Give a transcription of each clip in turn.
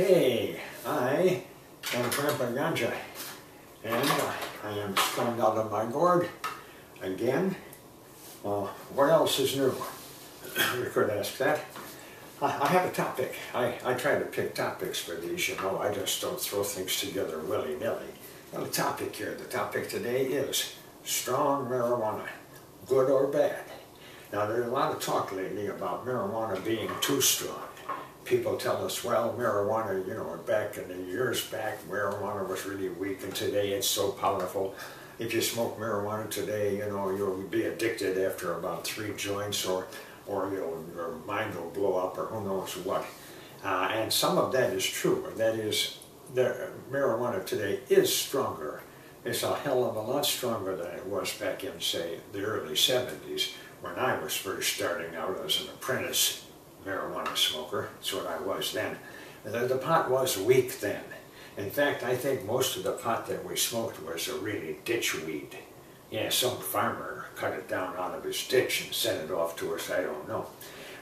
Okay, I am Grandpa Ganja, and I am strung out of my gourd again. What else is new? You could ask that. I have a topic. I try to pick topics for these, you know. I just don't throw things together willy-nilly. Well, the topic here, the topic today is strong marijuana, good or bad. Now, there's a lot of talk lately about marijuana being too strong. People tell us, well, marijuana, you know, back in the years back, marijuana was really weak, and today it's so powerful. If you smoke marijuana today, you know, you'll be addicted after about 3 joints, or your mind will blow up, or who knows what. And some of that is true. That is, marijuana today is stronger. It's a hell of a lot stronger than it was back in, say, the early 70s, when I was first starting out as an apprentice marijuana smoker. That's what I was then. The pot was weak then. In fact, I think most of the pot that we smoked was a really ditch weed. Yeah, some farmer cut it down out of his ditch and sent it off to us, I don't know.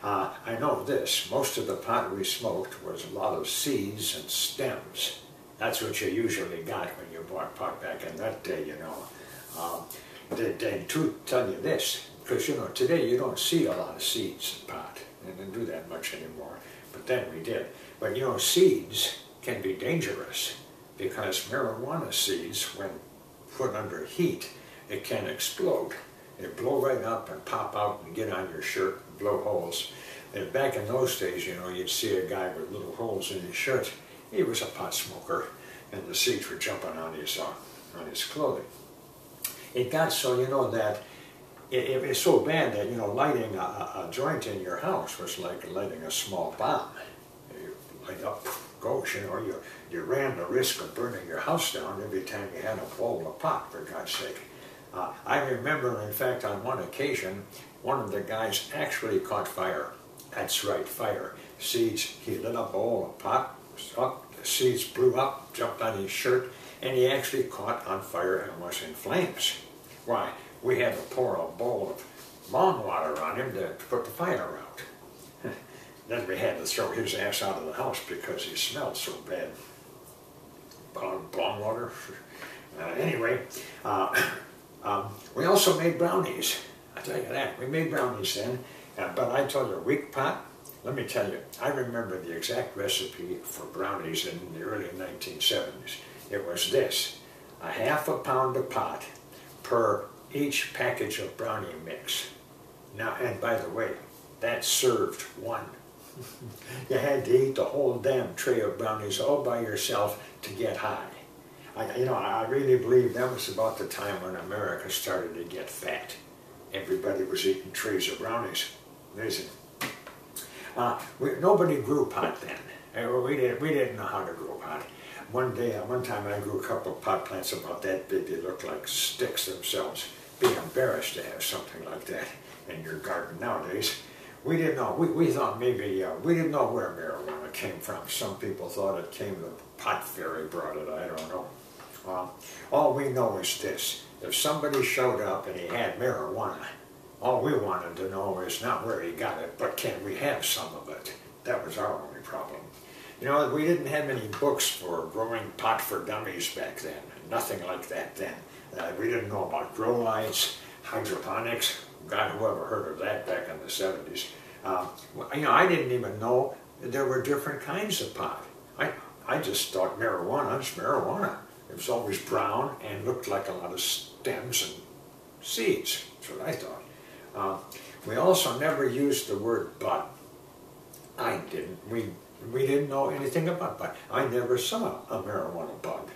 I know this, most of the pot we smoked was a lot of seeds and stems. That's what you usually got when you bought pot back in that day, you know. They tell you this, because, you know, today you don't see a lot of seeds in pot. They didn't do that much anymore, but then we did. But, you know, seeds can be dangerous, because marijuana seeds, when put under heat, it can explode. They blow right up and pop out and get on your shirt and blow holes. And back in those days, you know, you'd see a guy with little holes in his shirt. He was a pot smoker, and the seeds were jumping on his clothing. It got so, you know, that it was so bad that, you know, lighting a joint in your house was like lighting a small bomb. You light up, goes, you know, you ran the risk of burning your house down every time you had a bowl of pot, for God's sake. I remember, in fact, on one occasion, one of the guys actually caught fire. That's right, fire. Seeds, he lit a bowl of pot, the seeds blew up, jumped on his shirt, and he actually caught on fire and was in flames. Why? We had to pour a bowl of lawn water on him to put the fire out. Then we had to throw his ass out of the house because he smelled so bad. Lawn water? Anyway, we also made brownies. I tell you that. We made brownies then. But I told you, weak pot, let me tell you, I remember the exact recipe for brownies in the early 1970s. It was this: a ½ a pound of pot per each package of brownie mix. Now, and by the way, that served one. You had to eat the whole damn tray of brownies all by yourself to get high. I really believe that was about the time when America started to get fat. Everybody was eating trays of brownies. Amazing. Nobody grew pot then. We didn't know how to grow pot. One time I grew a couple of pot plants about that big. They looked like sticks themselves. Be embarrassed to have something like that in your garden nowadays. We didn't know. We thought maybe, we didn't know where marijuana came from. Some people thought it came, the pot fairy brought it, I don't know. All we know is this: if somebody showed up and he had marijuana, all we wanted to know is not where he got it, but can we have some of it? That was our only problem. You know, we didn't have any books for growing pot for dummies back then. Nothing like that then. We didn't know about grow lights, hydroponics. God, whoever heard of that back in the 70s. You know, I didn't even know there were different kinds of pot. I just thought marijuana is marijuana. It was always brown and looked like a lot of stems and seeds. That's what I thought. We also never used the word bud. I didn't. We didn't know anything about bud. I never saw a marijuana bud.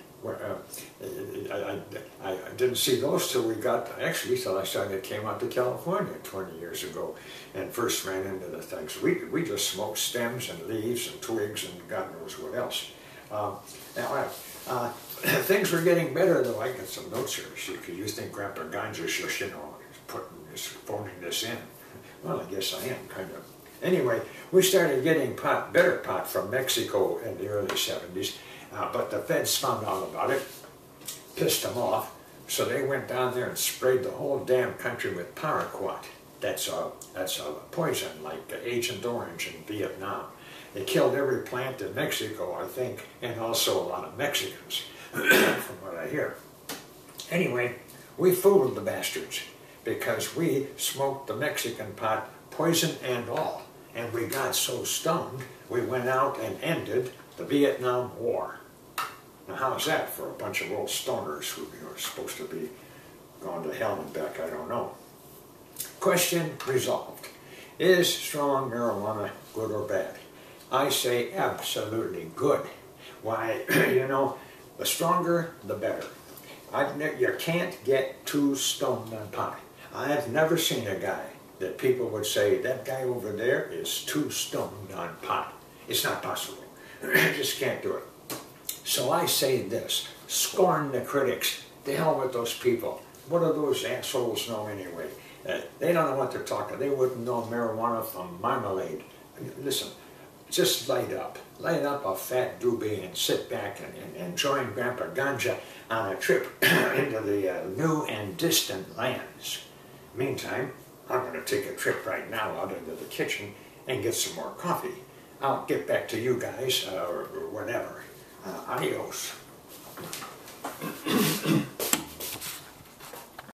I didn't see those till we got, actually, till I came out to California 20 years ago and first ran into the things. We just smoked stems and leaves and twigs and God knows what else. Things were getting better, though. I got some notes here, because you think Grandpa Ganja's just, you know, phoning this in. Well, I guess I am, kind of. Anyway, we started getting better pot from Mexico in the early 70s, but the feds found out about it, pissed them off, so they went down there and sprayed the whole damn country with paraquat. That's a poison, like Agent Orange in Vietnam. They killed every plant in Mexico, I think, and also a lot of Mexicans, from what I hear. Anyway, we fooled the bastards because we smoked the Mexican pot, poison and all, and we got so stoned, we went out and ended the Vietnam War. Now how's that for a bunch of old stoners who are supposed to be going to hell and back? I don't know. Question resolved. Is strong marijuana good or bad? I say absolutely good. Why, you know, the stronger the better. You can't get too stoned on pot. I've never seen a guy that people would say, that guy over there is too stoned on pot. It's not possible. You just can't do it. So I say this, scorn the critics. The hell with those people. What do those assholes know anyway? They don't know what they're talking. They wouldn't know marijuana from marmalade. Listen, just light up a fat doobie and sit back and join Grandpa Ganja on a trip into the new and distant lands. Meantime, I'm going to take a trip right now out into the kitchen and get some more coffee. I'll get back to you guys or whenever. Adios.